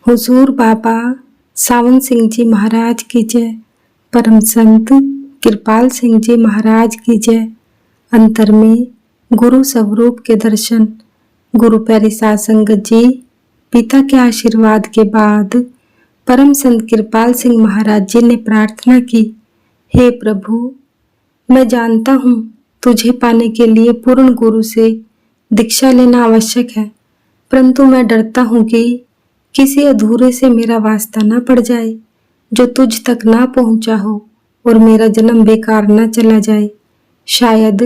हुजूर बाबा सावन सिंह जी महाराज की जय। परम संत कृपाल सिंह जी महाराज की जय। अंतर में गुरु स्वरूप के दर्शन। गुरु प्यारी साध संगत जी, पिता के आशीर्वाद के बाद परम संत कृपाल सिंह महाराज जी ने प्रार्थना की, हे प्रभु, मैं जानता हूँ तुझे पाने के लिए पूर्ण गुरु से दीक्षा लेना आवश्यक है, परंतु मैं डरता हूँ कि किसी अधूरे से मेरा वास्ता ना पड़ जाए जो तुझ तक ना पहुंचा हो और मेरा जन्म बेकार ना चला जाए। शायद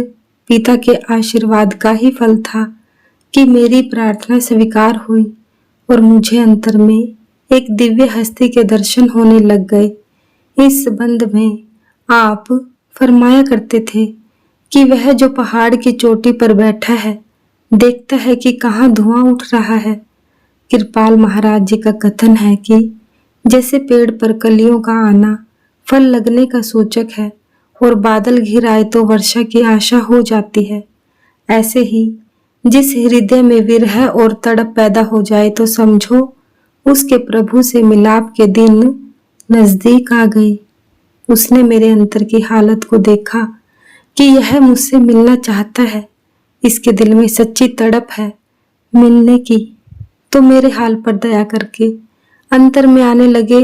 पिता के आशीर्वाद का ही फल था कि मेरी प्रार्थना स्वीकार हुई और मुझे अंतर में एक दिव्य हस्ती के दर्शन होने लग गए। इस संबंध में आप फरमाया करते थे कि वह जो पहाड़ की चोटी पर बैठा है देखता है कि कहाँ धुआं उठ रहा है। कृपाल महाराज जी का कथन है कि जैसे पेड़ पर कलियों का आना फल लगने का सूचक है और बादल घिर आए तो वर्षा की आशा हो जाती है, ऐसे ही जिस हृदय में विरह और तड़प पैदा हो जाए तो समझो उसके प्रभु से मिलाप के दिन नजदीक आ गए। उसने मेरे अंतर की हालत को देखा कि यह मुझसे मिलना चाहता है, इसके दिल में सच्ची तड़प है मिलने की, तो मेरे हाल पर दया करके अंतर में आने लगे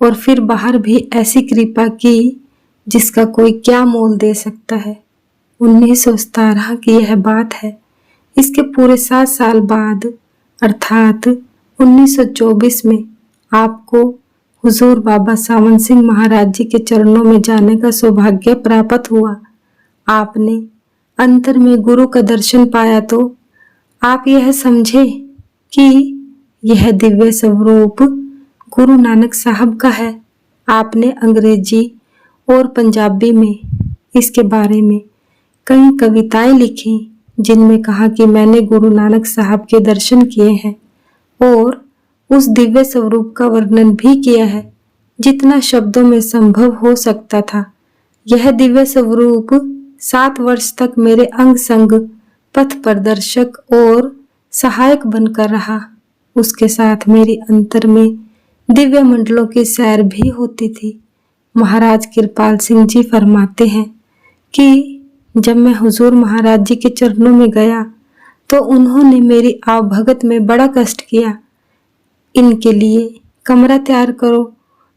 और फिर बाहर भी ऐसी कृपा की जिसका कोई क्या मोल दे सकता है। 1917 की यह बात है। इसके पूरे 7 साल बाद अर्थात 1924 में आपको हुजूर बाबा सावन सिंह महाराज जी के चरणों में जाने का सौभाग्य प्राप्त हुआ। आपने अंतर में गुरु का दर्शन पाया तो आप यह समझे कि यह दिव्य स्वरूप गुरु नानक साहब का है। आपने अंग्रेजी और पंजाबी में इसके बारे में कई कविताएं लिखी जिनमें कहा कि मैंने गुरु नानक साहब के दर्शन किए हैं और उस दिव्य स्वरूप का वर्णन भी किया है जितना शब्दों में संभव हो सकता था। यह दिव्य स्वरूप 7 वर्ष तक मेरे अंग संग पथ प्रदर्शक और सहायक बनकर रहा। उसके साथ मेरी अंतर में दिव्य मंडलों की सैर भी होती थी। महाराज कृपाल सिंह जी फरमाते हैं कि जब मैं हुजूर महाराज जी के चरणों में गया तो उन्होंने मेरी आवभगत में बड़ा कष्ट किया। इनके लिए कमरा तैयार करो,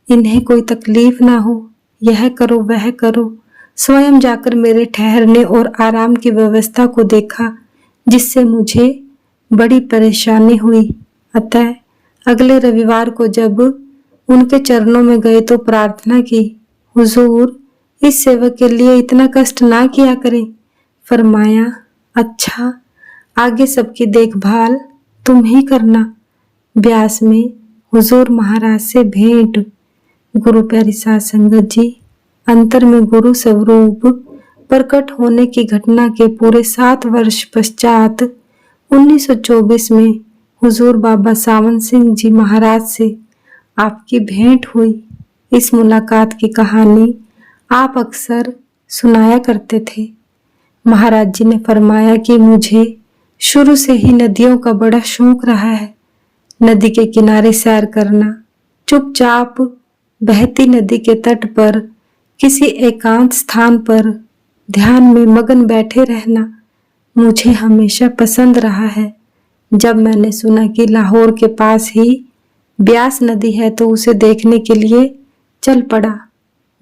इन्हें कोई तकलीफ ना हो, यह करो वह करो। स्वयं जाकर मेरे ठहरने और आराम की व्यवस्था को देखा जिससे मुझे बड़ी परेशानी हुई। अतः अगले रविवार को जब उनके चरणों में गए तो प्रार्थना की, हुजूर इस सेवक के लिए इतना कष्ट ना किया करें। फरमाया, अच्छा, आगे सबकी देखभाल तुम ही करना। ब्यास में हुजूर महाराज से भेंट। गुरु प्यारी साध संगत जी, अंतर में गुरु स्वरूप प्रकट होने की घटना के पूरे 7 वर्ष पश्चात 1924 में हुजूर बाबा सावन सिंह जी महाराज से आपकी भेंट हुई। इस मुलाकात की कहानी आप अक्सर सुनाया करते थे। महाराज जी ने फरमाया कि मुझे शुरू से ही नदियों का बड़ा शौक रहा है। नदी के किनारे सैर करना, चुपचाप बहती नदी के तट पर किसी एकांत स्थान पर ध्यान में मगन बैठे रहना मुझे हमेशा पसंद रहा है। जब मैंने सुना कि लाहौर के पास ही ब्यास नदी है तो उसे देखने के लिए चल पड़ा।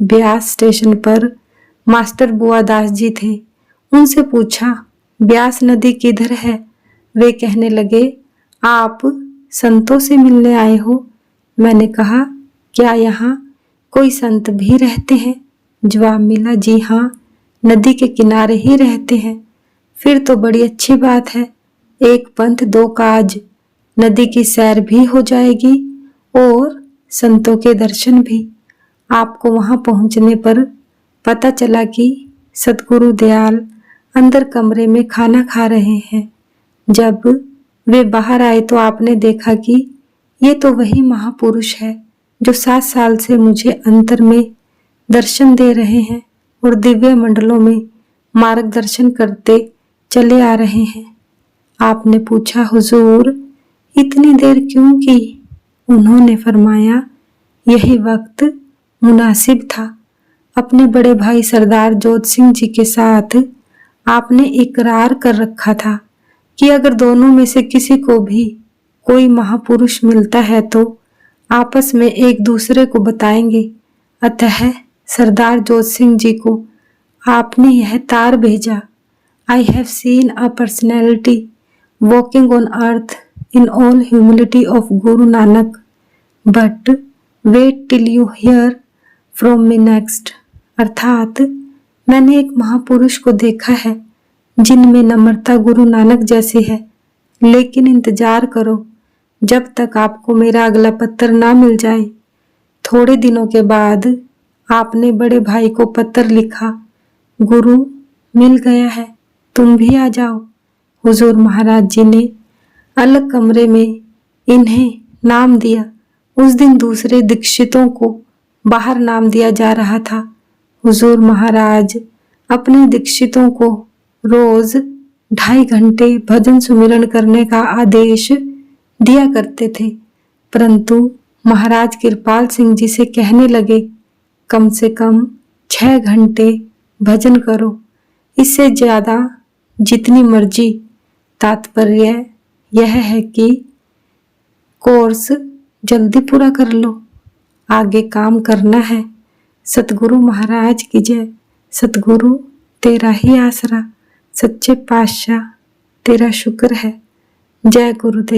ब्यास स्टेशन पर मास्टर बुआ दास जी थे। उनसे पूछा, ब्यास नदी किधर है? वे कहने लगे, आप संतों से मिलने आए हो? मैंने कहा, क्या यहाँ कोई संत भी रहते हैं? जवाब मिला, जी हाँ, नदी के किनारे ही रहते हैं। फिर तो बड़ी अच्छी बात है, एक पंथ 2 काज, नदी की सैर भी हो जाएगी और संतों के दर्शन भी। आपको वहां पहुंचने पर पता चला कि सतगुरु दयाल अंदर कमरे में खाना खा रहे हैं। जब वे बाहर आए तो आपने देखा कि ये तो वही महापुरुष है जो 7 साल से मुझे अंतर में दर्शन दे रहे हैं और दिव्य मंडलों में मार्गदर्शन करते चले आ रहे हैं। आपने पूछा, हुजूर इतनी देर क्यों की? उन्होंने फरमाया, यही वक्त मुनासिब था। अपने बड़े भाई सरदार जोध सिंह जी के साथ आपने इकरार कर रखा था कि अगर दोनों में से किसी को भी कोई महापुरुष मिलता है तो आपस में एक दूसरे को बताएंगे। अतः सरदार जोध सिंह जी को आपने यह तार भेजा। I have seen a personality walking on earth in all humility of Guru Nanak, but wait till you hear from me next. अर्थात मैंने एक महापुरुष को देखा है जिनमें नम्रता गुरु नानक जैसी है, लेकिन इंतजार करो जब तक आपको मेरा अगला पत्र ना मिल जाए। थोड़े दिनों के बाद आपने बड़े भाई को पत्र लिखा, गुरु मिल गया है, तुम भी आ जाओ। हुजूर महाराज जी ने अलग कमरे में इन्हें नाम दिया। उस दिन दूसरे दीक्षितों को बाहर नाम दिया जा रहा था। हुजूर महाराज अपने दीक्षितों को रोज 2.5 घंटे भजन सुमिरन करने का आदेश दिया करते थे, परंतु महाराज कृपाल सिंह जी से कहने लगे, कम से कम 6 घंटे भजन करो, इससे ज्यादा जितनी मर्जी। तात्पर्य यह है कि कोर्स जल्दी पूरा कर लो, आगे काम करना है। सतगुरु महाराज की जय। सतगुरु तेरा ही आसरा, सच्चे पातशाह तेरा शुक्र है। जय गुरुदेव।